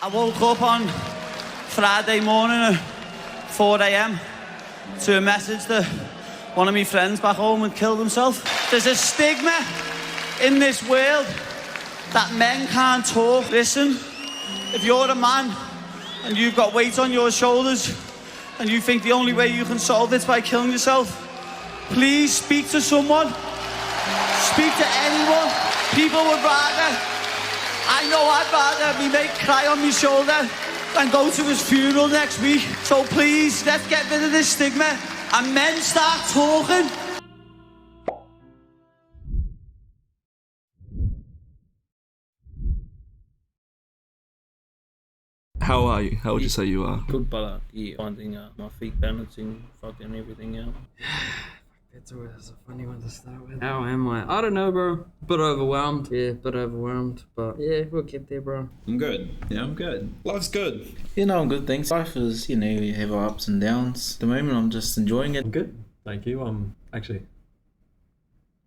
I woke up on Friday morning at 4 a.m. to a message that one of my friends back home had killed himself. There's a stigma in this world that men can't talk. Listen, if you're a man and you've got weight on your shoulders and you think the only way you can solve it's by killing yourself, please speak to someone. Speak to anyone. People would rather, I know I'd rather me mate cry on my shoulder than go to his funeral next week. So please, let's get rid of this stigma and men start talking. How are you? How would you say you are? Good, but finding my feet balancing, fucking everything out. That's always a funny one to start with. How am I? I don't know, bro. Bit overwhelmed. Yeah, bit overwhelmed. But yeah, we'll get there, bro. I'm good. Yeah, I'm good. Life's good. I'm good, thanks. Life is, you have our ups and downs. At the moment, I'm just enjoying it. I'm good, thank you. I'm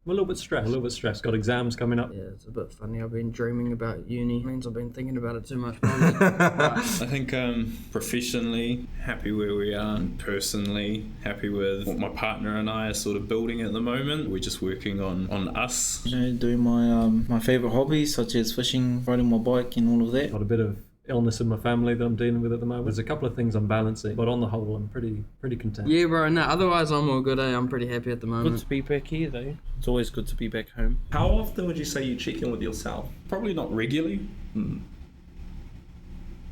a little bit stressed. Got exams coming up. Yeah, it's a bit funny. I've been dreaming about uni. It means I've been thinking about it too much. I think professionally, happy where we are, and personally, happy with what my partner and I are sort of building at the moment. We're just working on us. Doing my favourite hobbies, such as fishing, riding my bike and all of that. Got a bit of illness in my family that I'm dealing with at the moment. There's a couple of things I'm balancing, but on the whole, I'm pretty content. Yeah, bro. No, otherwise I'm all good. I'm pretty happy at the Good moment. to be back here, though. It's always good to be back home. How often would you say you check in with yourself? Probably not regularly.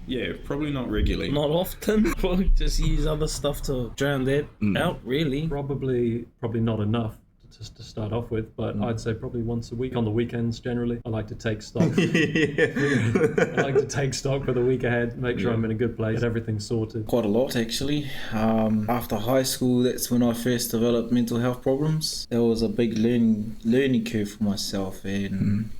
Yeah, probably not regularly. Not often. Probably just use other stuff to drown that out, really. Probably not enough just to start off with, but I'd say probably once a week. On the weekends, generally, I like to take stock. I like to take stock for the week ahead, make sure I'm in a good place, get everything sorted. Quite a lot, actually. After high school, that's when I first developed mental health problems. That was a big learning curve for myself, and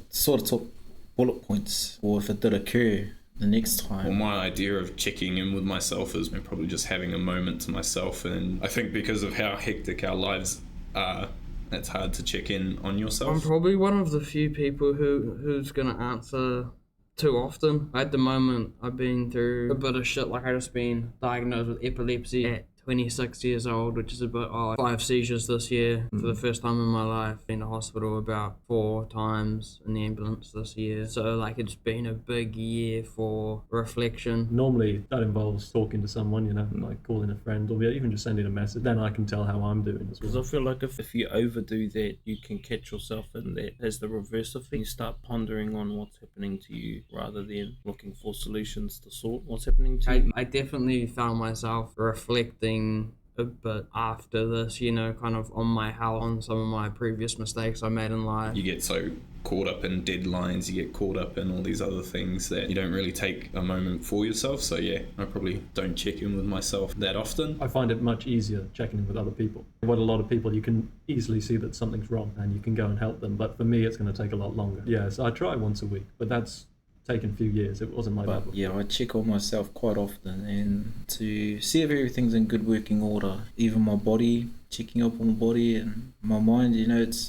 sort of took bullet points, or if it did occur, the next time. Well, my idea of checking in with myself is probably just having a moment to myself, and I think because of how hectic our lives are, it's hard to check in on yourself. I'm probably one of the few people who's gonna answer too often. At the moment, I've been through a bit of shit. Like, I just been diagnosed with epilepsy at 26 years old, which is a bit odd. 5 seizures this year for the first time in my life. Been to hospital about 4 times in the ambulance this year. So, it's been a big year for reflection. Normally, that involves talking to someone, like calling a friend or even just sending a message. Then I can tell how I'm doing as Because well. I feel like if you overdo that, you can catch yourself in that. As the reverse of things, you start pondering on what's happening to you rather than looking for solutions to sort what's happening to you. I definitely found myself reflecting a bit after this, kind of on my health, on some of my previous mistakes I made in life. You get so caught up in deadlines, you get caught up in all these other things that you don't really take a moment for yourself. So yeah, I probably don't check in with myself that often. I find it much easier checking in with other people. With a lot of people, you can easily see that something's wrong and you can go and help them. But for me, it's going to take a lot longer. Yeah, so I try once a week, but that's taken a few years. It wasn't like that before. Yeah, I check on myself quite often, and to see if everything's in good working order. Even my body, checking up on the body, and my mind,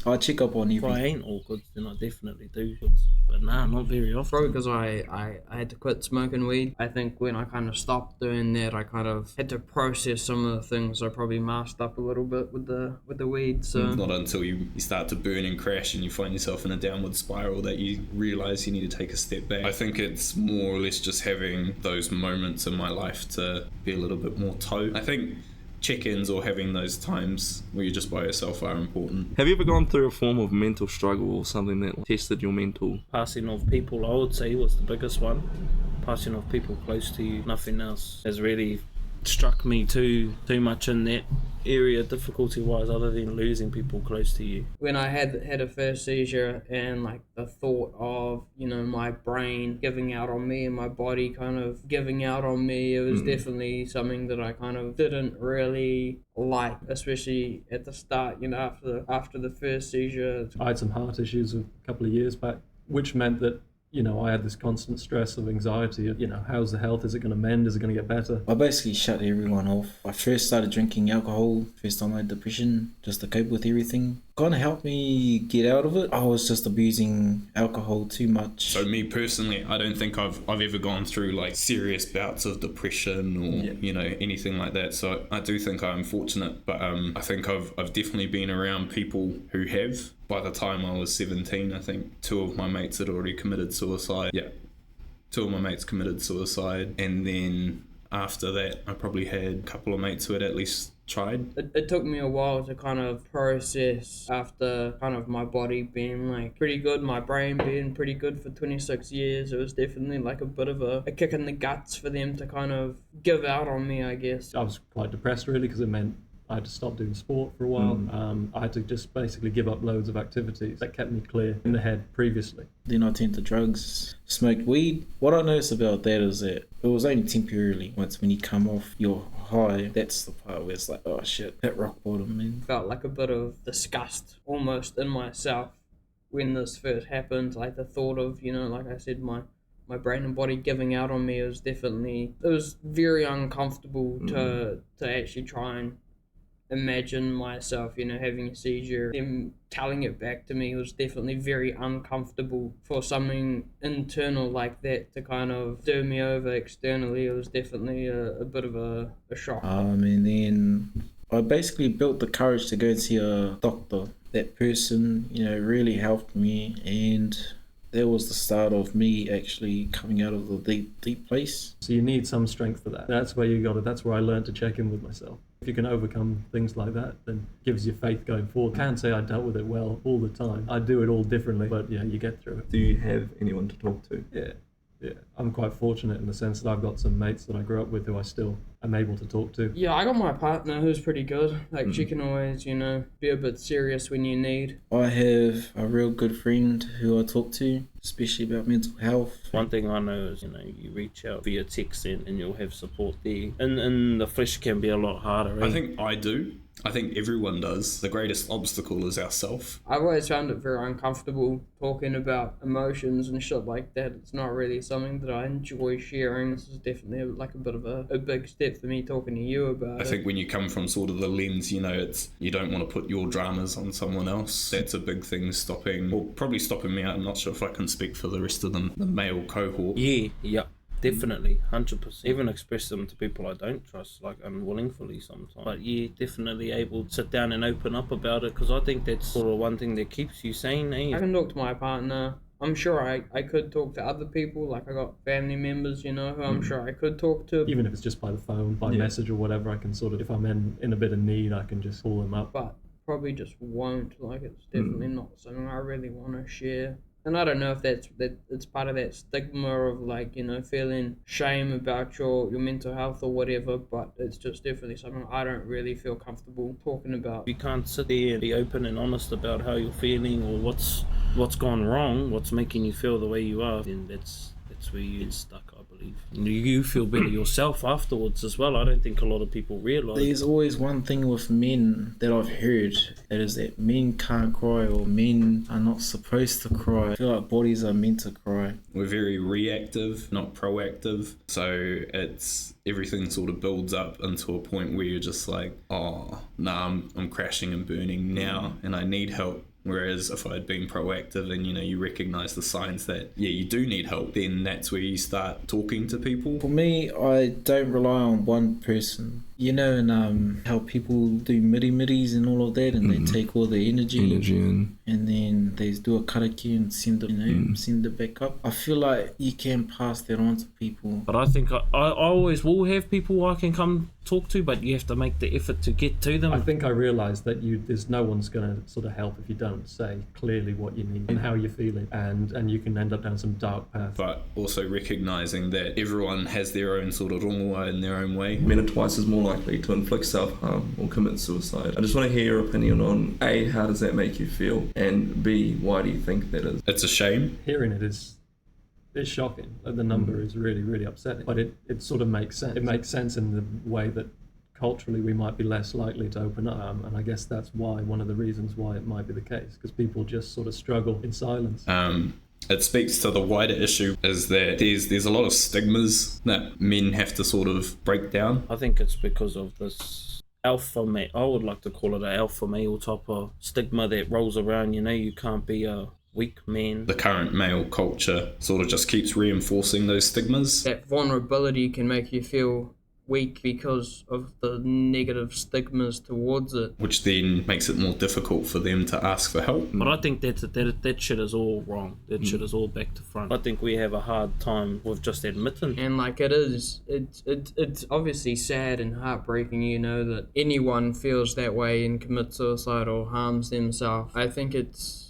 I check up on If I everything. ain't all good, then I definitely do good. But nah, not very often. Probably because I had to quit smoking weed. I think when I kind of stopped doing that, I kind of had to process some of the things I probably masked up a little bit with the weed. So Not until you start to burn and crash and you find yourself in a downward spiral that you realise you need to take a step back. I think it's more or less just having those moments in my life to be a little bit more toe. I think check-ins or having those times where you're just by yourself are important. Have you ever gone through a form of mental struggle or something that tested your mental? Passing of people, I would say, was the biggest one. Passing of people close to you. Nothing else has really struck me too much in that area difficulty-wise, other than losing people close to you. when I had a first seizure, and the thought of my brain giving out on me and my body kind of giving out on me, it was definitely something that I kind of didn't really like, especially at the start. After the first seizure. I had some heart issues a couple of years back, which meant that I had this constant stress of anxiety of, how's the health? Is it going to mend? Is it going to get better? I basically shut everyone off. I first started drinking alcohol, first time I had depression, just to cope with everything. kind of helped me get out of it. I was just abusing alcohol too much. So me personally, I don't think I've ever gone through like serious bouts of depression or you know, anything like that. So I do think I'm fortunate, but I think I've definitely been around people who have. By the time I was 17, I think 2 of my mates had already committed suicide. Yeah, 2 of my mates committed suicide, and then after that, I probably had a couple of mates who had at least tried. It took me a while to kind of process after kind of my body being like pretty good, my brain being pretty good for 26 years. It was definitely like a bit of a kick in the guts for them to kind of give out on me, I guess. I was quite depressed really because it meant I had to stop doing sport for a while. I had to just basically give up loads of activities that kept me clear in the head previously. Then I turned to drugs, smoked weed. What I noticed about that is that it was only temporarily. Once when you come off your high, that's the part where it's like, oh shit, that rock bottom, man. Felt like a bit of disgust almost in myself when this first happened. Like the thought of, you know, like I said, my brain and body giving out on me was definitely, it was very uncomfortable to actually try and imagine myself, you know, having a seizure. Them telling it back to me was definitely very uncomfortable. For something internal like that to kind of stir me over externally, it was definitely a bit of a shock. And then I basically built the courage to go and see a doctor. That person, you know, really helped me, and that was the start of me actually coming out of the deep place. So you need some strength for that. That's where you got it. That's where I learned to check in with myself. If you can overcome things like that, then it gives you faith going forward. I can't say I dealt with it well all the time. I do it all differently, but yeah, you get through it. Do you have anyone to talk to? Yeah. I'm quite fortunate in the sense that I've got some mates that I grew up with who I still am able to talk to. Yeah, I got my partner who's pretty good. Like she can always, you know, be a bit serious when you need. I have a real good friend who I talk to, especially about mental health. One thing I know is, you know, you reach out via text and you'll have support there. And the flesh can be a lot harder. I think I do. I think everyone does. The greatest obstacle is ourself. I've always found it very uncomfortable talking about emotions and shit like that. It's not really something that I enjoy sharing. This is definitely like a bit of a big step for me talking to you about it. I think when you come from sort of the lens, you know, it's you don't want to put your dramas on someone else. That's a big thing probably stopping me out. I'm not sure if I can speak for the rest of the male cohort. Yeah. Definitely, 100%. Even express them to people I don't trust, like unwillingly sometimes. But yeah, definitely able to sit down and open up about it, because I think that's sort of one thing that keeps you sane, eh? I can talk to my partner. I'm sure I could talk to other people, like I got family members, you know, who I'm sure I could talk to. Even if it's just by the phone, by message or whatever, I can sort of, if I'm in a bit of need, I can just call them up. But probably just won't, like it's definitely not something I really want to share. And I don't know if it's part of that stigma of like, you know, feeling shame about your mental health or whatever, but it's just definitely something I don't really feel comfortable talking about. You can't sit there and be open and honest about how you're feeling or what's gone wrong, what's making you feel the way you are, then that's where you get stuck, I believe. You feel better yourself afterwards as well. I don't think a lot of people realise. There's always one thing with men that I've heard, that is that men can't cry, or men are not supposed to cry. I feel like bodies are meant to cry. We're very reactive, not proactive. So it's everything sort of builds up into a point where you're just like, oh, nah, I'm crashing and burning now and I need help. Whereas if I'd been proactive and, you know, you recognise the signs that, yeah, you do need help, then that's where you start talking to people. For me, I don't rely on one person. You know, and how people do midis and all of that, and they take all the energy and then they do a karakia and send it, you know, send it back up. I feel like you can pass that on to people. But I think I always will have people I can come talk to, but you have to make the effort to get to them. I think I realised that there's no one's going to sort of help if you don't say clearly what you need and how you're feeling, and you can end up down some dark path. But also recognising that everyone has their own sort of rongoa in their own way. Men are twice as more likely to inflict self-harm or commit suicide. I just want to hear your opinion on A, how does that make you feel, and B, why do you think that is? It's a shame. Hearing it is shocking. The number is really, really upsetting, but it sort of makes sense. It makes sense in the way that culturally we might be less likely to open up, and I guess that's one of the reasons why it might be the case, because people just sort of struggle in silence. It speaks to the wider issue is that there's a lot of stigmas that men have to sort of break down. I think it's because of this alpha male, I would like to call it an alpha male type of stigma that rolls around, you can't be a weak man. The current male culture sort of just keeps reinforcing those stigmas. That vulnerability can make you feel weak because of the negative stigmas towards it. Which then makes it more difficult for them to ask for help. But I think that shit is all wrong. That shit is all back to front. I think we have a hard time with just admitting. And like it's obviously sad and heartbreaking, that anyone feels that way and commits suicide or harms themselves. I think it's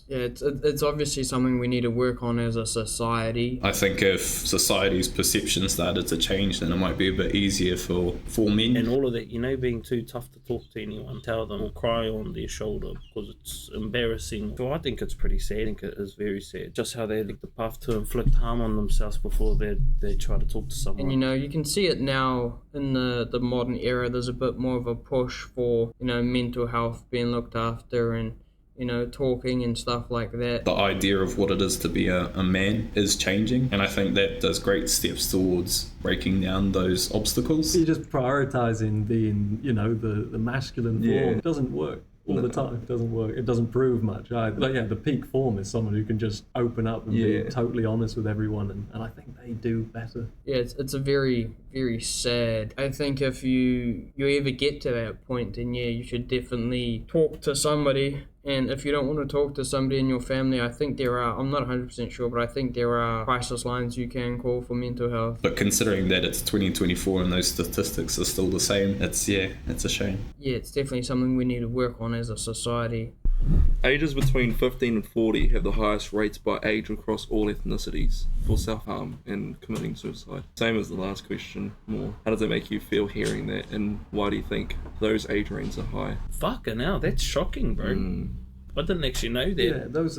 obviously something we need to work on as a society. I think if society's perception started to change, then it might be a bit easier for men. And all of that, being too tough to talk to anyone, tell them or cry on their shoulder because it's embarrassing. So I think it's pretty sad. I think it is very sad. Just how they take the path to inflict harm on themselves before they try to talk to someone. And you can see it now in the modern era. There's a bit more of a push for, mental health being looked after and talking and stuff like that. The idea of what it is to be a man is changing, and I think that does great steps towards breaking down those obstacles. You're just prioritizing being, the masculine form. It doesn't work all the time. It doesn't work. It doesn't prove much either. But yeah, the peak form is someone who can just open up and be totally honest with everyone, and I think they do better. Yeah, it's a very, very sad. I think if you ever get to that point, then you should definitely talk to somebody. And if you don't want to talk to somebody in your family, I think there are, I'm not 100% sure, but I think there are crisis lines you can call for mental health. But considering that it's 2024 and those statistics are still the same, it's a shame. Yeah, it's definitely something we need to work on as a society. Ages between 15 and 40 have the highest rates by age across all ethnicities for self-harm and committing suicide. Same as the last question, more. How does it make you feel hearing that, and why do you think those age ranges are high? Fucking hell, that's shocking, bro. I didn't actually know that. Yeah, those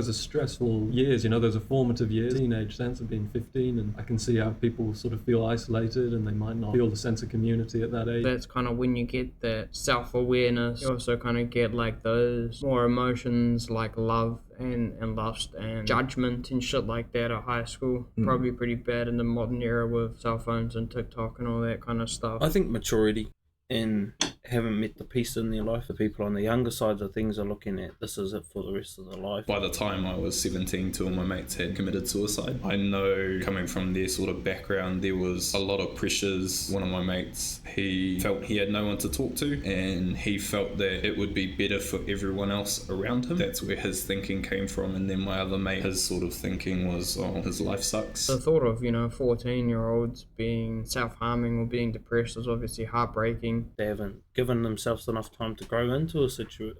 are stressful years. Those are formative years. Teenage sense of being 15, and I can see how people sort of feel isolated and they might not feel the sense of community at that age. That's kind of when you get that self-awareness. You also kind of get like those more emotions like love and lust and judgment and shit like that at high school. Probably pretty bad in the modern era with cell phones and TikTok and all that kind of stuff. I think maturity and haven't met the peace in their life. The people on the younger side of things are looking at this is it for the rest of their life. By the time I was 17, two of my mates had committed suicide. I know, coming from their sort of background, there was a lot of pressures. One of my mates, he felt he had no one to talk to, and he felt that it would be better for everyone else around him. That's where his thinking came from. And then my other mate, his sort of thinking was, his life sucks. The thought of 14-year-olds being self-harming or being depressed is obviously heartbreaking. They haven't given themselves enough time to grow into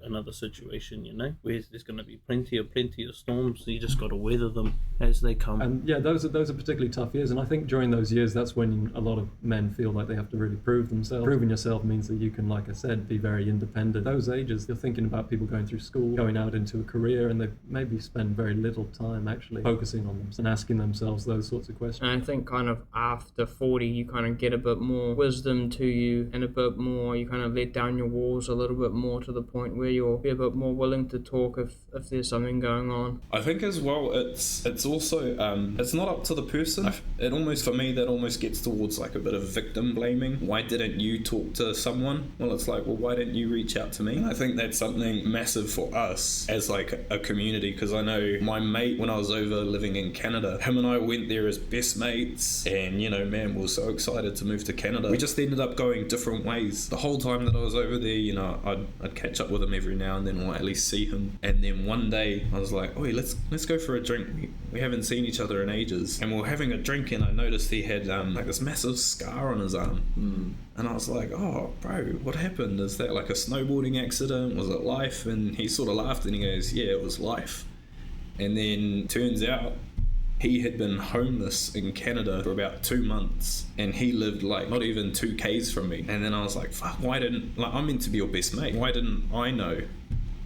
another situation, where there's going to be plenty of storms. So you just got to weather them as they come. And yeah, those are particularly tough years, and I think during those years that's when a lot of men feel like they have to really prove themselves. Proving yourself means that you can, like I said, be very independent. Those ages, you're thinking about people going through school, going out into a career, and they maybe spend very little time actually focusing on them and asking themselves those sorts of questions. And I think kind of after 40 you kind of get a bit more wisdom to you, and a bit more, you kind of let down your walls a little bit more to the point where you'll be a bit more willing to talk if there's something going on. I think as well it's also it's not up to the person. It almost, for me, that almost gets towards like a bit of victim blaming. Why didn't you talk to someone? Well, it's like, well, why didn't you reach out to me? And I think that's something massive for us as like a community, because I know my mate, when I was over living in Canada, him and I went there as best mates, and man, we were so excited to move to Canada. We just ended up going different ways. The whole time that I was over there, I'd catch up with him every now and then, or at least see him. And then one day I was like, oh, let's go for a drink. We haven't seen each other in ages. And we were having a drink, and I noticed he had like this massive scar on his arm. And I was like, oh, bro, what happened? Is that like a snowboarding accident? Was it life? And he sort of laughed and he goes, yeah, it was life. And then turns out he had been homeless in Canada for about 2 months, and he lived like not even 2 Ks from me. And then I was like, fuck, I'm meant to be your best mate. Why didn't I know?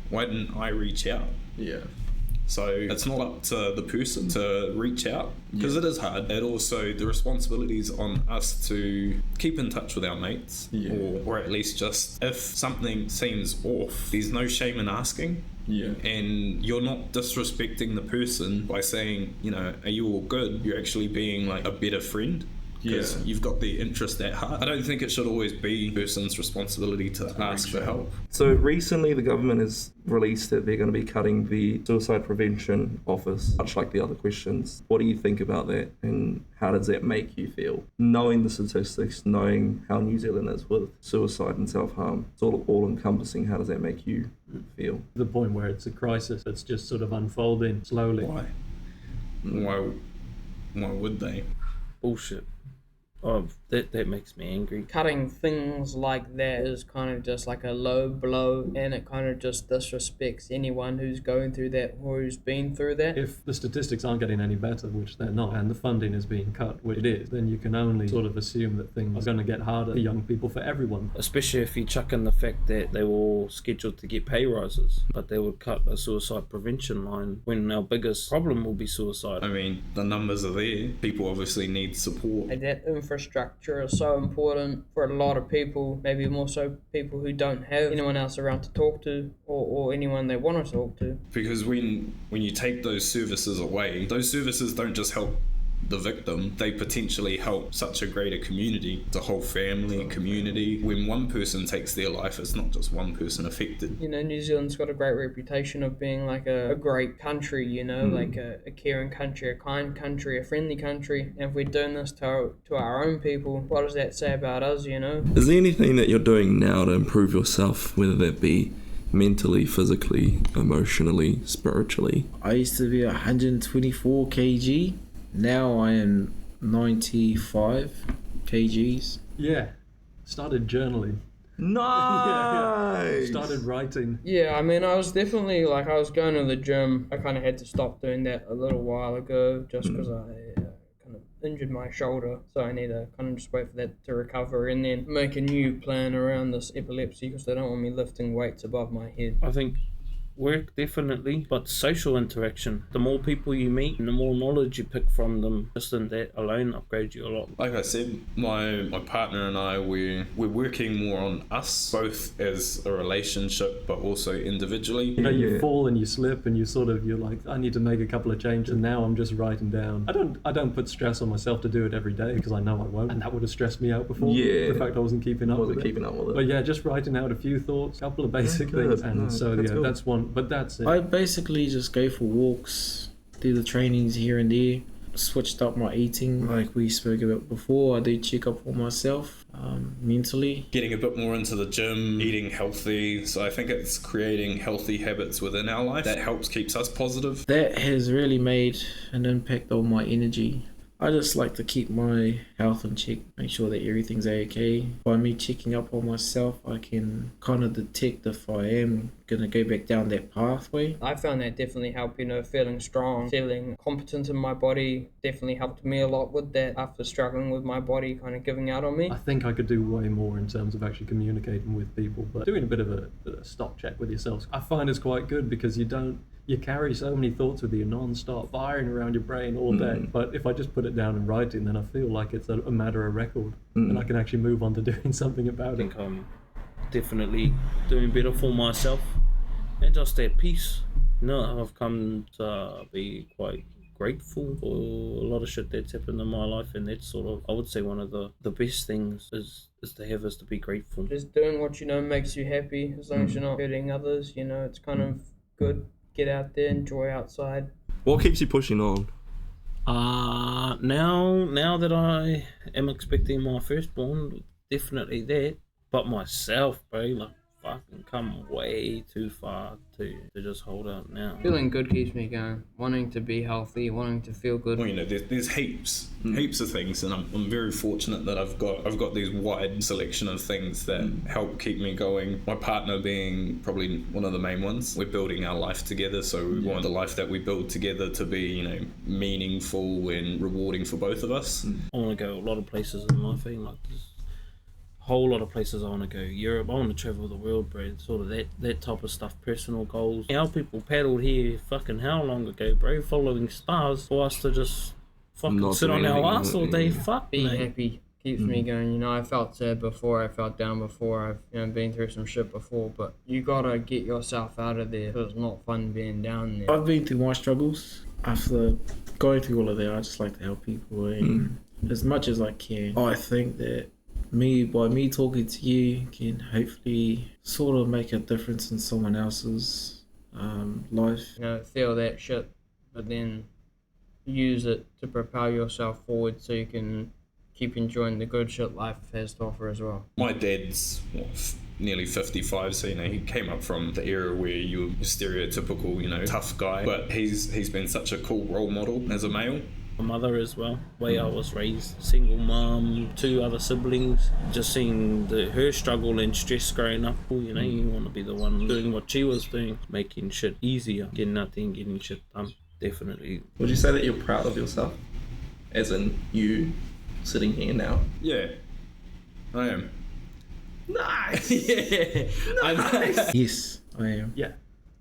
Why didn't I reach out? Yeah. So it's not up to the person to reach out, because it is hard. And also the responsibility is on us to keep in touch with our mates, or at least just, if something seems off, there's no shame in asking. Yeah. And you're not disrespecting the person by saying, are you all good? You're actually being like a better friend. because you've got the interest at heart. I don't think it should always be a person's responsibility to ask for help. So recently the government has released that they're going to be cutting the suicide prevention office, much like the other questions. What do you think about that, and how does that make you feel? Knowing the statistics, knowing how New Zealand is with suicide and self-harm, it's all encompassing. How does that make you feel? The point where it's a crisis that's just sort of unfolding slowly. Why would they? Bullshit. Oh, that makes me angry. Cutting things like that is kind of just like a low blow, and it kind of just disrespects anyone who's going through that or who's been through that. If the statistics aren't getting any better, which they're not, and the funding is being cut, which it is, then you can only sort of assume that things are going to get harder for young people, for everyone. Especially if you chuck in the fact that they were all scheduled to get pay rises, but they would cut a suicide prevention line when our biggest problem will be suicide. I mean, the numbers are there. People obviously need support. And that infrastructure is so important for a lot of people, maybe more so people who don't have anyone else around to talk to, or anyone they want to talk to. Because when you take those services away, those services don't just help the victim, they potentially help such a greater community, the whole family, community. When one person takes their life, it's not just one person affected. You know, New Zealand's got a great reputation of being like a great country, you know, like a caring country, a kind country, a friendly country. And if we're doing this to our own people, what does that say about us, you know? Is there anything that you're doing now to improve yourself, whether that be mentally, physically, emotionally, spiritually? I used to be 124 kg. Now I am 95 kgs. Yeah. Started journaling. Nice! Started writing. Yeah, I mean, I was definitely, like, I was going to the gym. I kind of had to stop doing that a little while ago just because I kind of injured my shoulder. So I need to kind of just wait for that to recover and then make a new plan around this epilepsy because they don't want me lifting weights above my head. I think work definitely, but social interaction. The more people you meet and the more knowledge you pick from them, just in that alone upgrades you a lot. Like I said, my partner and I, we're working more on us, both as a relationship but also individually. You know, you fall and you slip and you're like, I need to make a couple of changes, and now I'm just writing down. I don't put stress on myself to do it every day because I know I won't, and that would have stressed me out before. Yeah. The fact I wasn't keeping up with it. But yeah, just writing out a few thoughts, a couple of basic things, and that's one. But that's it. I basically just go for walks, do the trainings here and there, switched up my eating like we spoke about before. I do check up on myself mentally. Getting a bit more into the gym, eating healthy. So I think it's creating healthy habits within our life that keeps us positive. That has really made an impact on my energy. I just like to keep my health in check, make sure that everything's okay. By me checking up on myself, I can kind of detect if I am going to go back down that pathway. I found that definitely helped, you know, feeling strong, feeling competent in my body definitely helped me a lot with that after struggling with my body kind of giving out on me. I think I could do way more in terms of actually communicating with people, but doing a bit of a stop check with yourselves, I find is quite good because you carry so many thoughts with you non-stop, firing around your brain all day. But if I just put it down in writing, then I feel like it's a matter of record, and I can actually move on to doing something about it. I think I'm definitely doing better for myself and just at peace. You know, I've come to be quite grateful for a lot of shit that's happened in my life, and that's sort of, I would say, one of the best things is to be grateful. Just doing what you know makes you happy, as long as you're not hurting others, you know, it's kind of good. Get out there, enjoy outside. What keeps you pushing on? Now that I am expecting my firstborn, definitely that. But myself, bro, like, fucking come way too far to just hold out now. Feeling good keeps me going. Wanting to be healthy, wanting to feel good. Well, you know, there's heaps of things, and I'm very fortunate that I've got these wide selection of things that help keep me going. My partner being probably one of the main ones. We're building our life together, so we want the life that we build together to be, you know, meaningful and rewarding for both of us. I want to go a lot of places in life, like this. Whole lot of places I want to go. Europe, I want to travel the world, bro. Sort of that type of stuff, personal goals. Our people paddled here fucking how long ago, bro, following stars for us to just fucking Not sit on doing our anything, ass all day. Fuck, Be mate. happy keeps me going. You know, I felt sad before, I felt down before, I've been through some shit before, but you gotta get yourself out of there because it's not fun being down there. I've been through my struggles. After going through all of that, I just like to help people and as much as I can. I think that by me talking to you can hopefully sort of make a difference in someone else's life. You know, feel that shit, but then use it to propel yourself forward so you can keep enjoying the good shit life has to offer as well. My dad's nearly 55, so he came up from the era where you were stereotypical, tough guy, but he's been such a cool role model as a male. My mother as well, the way I was raised, single mum, 2 other siblings, just seeing her struggle and stress growing up. You want to be the one doing what she was doing, making shit easier, getting shit done. Definitely. Would you say that you're proud of yourself, as in you sitting here now? Yeah, I am. Nice. Yeah. Nice. Yes, I am. Yeah,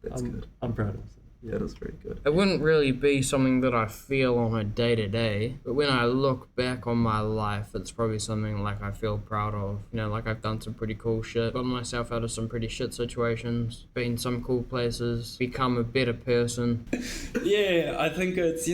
That's good. I'm proud of myself. That is very good. It wouldn't really be something that I feel on a day-to-day, but when I look back on my life, it's probably something like I feel proud of. Like I've done some pretty cool shit, gotten myself out of some pretty shit situations, been some cool places, become a better person. Yeah, I think it's,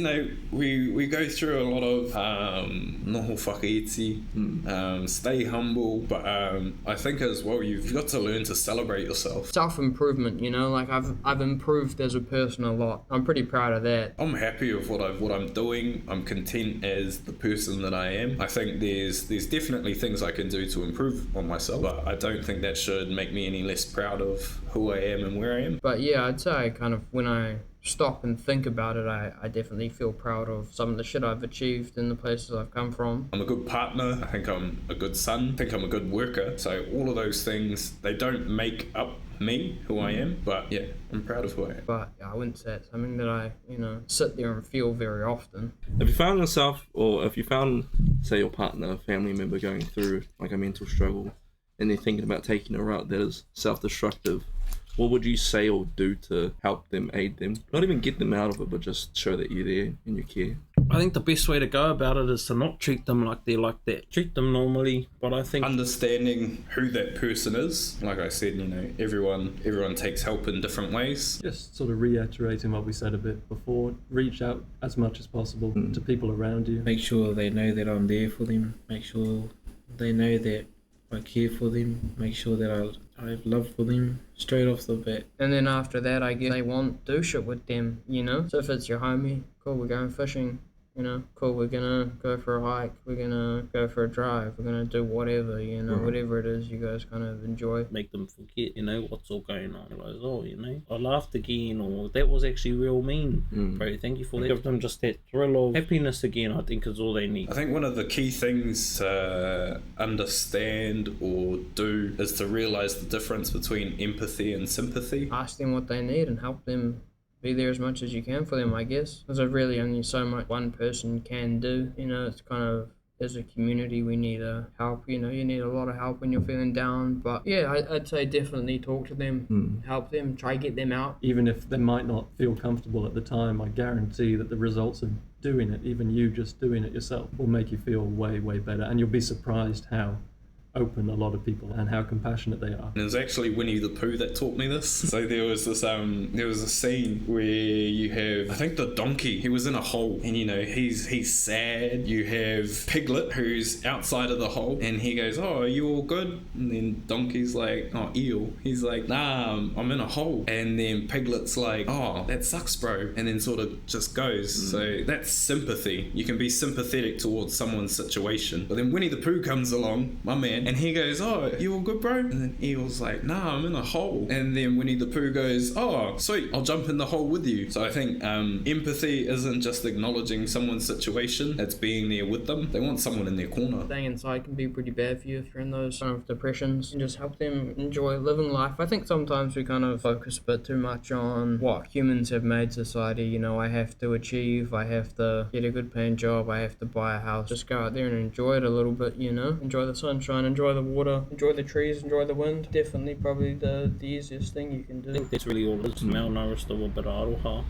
we go through a lot of noho whakaiti, stay humble, but I think as well you've got to learn to celebrate yourself. Self-improvement, like I've improved as a person a lot. I'm pretty proud of that. I'm happy with what I'm doing. I'm content as the person that I am. I think there's definitely things I can do to improve on myself, but I don't think that should make me any less proud of who I am and where I am. But yeah, I'd say kind of when I stop and think about it, I definitely feel proud of some of the shit I've achieved in the places I've come from. I'm a good partner. I think I'm a good son. I think I'm a good worker. So all of those things, they don't make up me, who I am, but yeah, I'm proud of who I am. But yeah, I wouldn't say it's something that I, sit there and feel very often. If you found yourself, or if you found, say, your partner, a family member going through like a mental struggle, and they're thinking about taking a route that is self-destructive, what would you say or do to help them, aid them? Not even get them out of it, but just show that you're there and you care. I think the best way to go about it is to not treat them like they're like that. Treat them normally, but I think Understanding who that person is, like I said, everyone takes help in different ways. Just sort of reiterating what we said a bit before, reach out as much as possible to people around you. Make sure they know that I'm there for them. Make sure they know that I care for them. Make sure that I have love for them straight off the bat. And then after that, I guess they want to do shit with them, So if it's your homie, cool, we're going fishing. Cool, we're gonna go for a hike, we're gonna go for a drive, we're gonna do whatever, whatever it is you guys kind of enjoy. make them forget, what's all going on. Like, I laughed again, or that was actually real mean. Bro, thank you for that. Give them just that thrill of happiness again, I think is all they need. I think one of the key things to understand or do is to realize the difference between empathy and sympathy. Ask them what they need and help them be there as much as you can for them, I guess. Because there's really only so much one person can do. It's kind of, as a community, we need help. You need a lot of help when you're feeling down. But yeah, I'd say definitely talk to them, help them, try get them out. Even if they might not feel comfortable at the time, I guarantee that the results of doing it, even you just doing it yourself, will make you feel way, way better. And you'll be surprised how open a lot of people and how compassionate they are. And it was actually Winnie the Pooh that taught me this. So there was a scene where you have, I think the donkey, he was in a hole, and he's sad. You have Piglet, who's outside of the hole, and he goes, "Oh, are you all good?" And then Donkey's like, "Oh, eel." He's like, "Nah, I'm in a hole." And then Piglet's like, "Oh, that sucks, bro," and then sort of just goes. So that's sympathy. You can be sympathetic towards someone's situation. But then Winnie the Pooh comes along, my man, and he goes, "Oh, you all good, bro?" And then Eel's like, "Nah, I'm in a hole." And then Winnie the Pooh goes, "Oh, sweet, I'll jump in the hole with you." So I think empathy isn't just acknowledging someone's situation, it's being there with them. They want someone in their corner. Staying inside can be pretty bad for you if you're in those kind of depressions, and just help them enjoy living life. I think sometimes we kind of focus a bit too much on what humans have made society. I have to achieve, I have to get a good paying job, I have to buy a house. Just go out there and enjoy it a little bit, Enjoy the sunshine, enjoy the water, enjoy the trees, enjoy the wind. Definitely probably the easiest thing you can do. I think that's really all it is. Malnourished or a bit of aroha.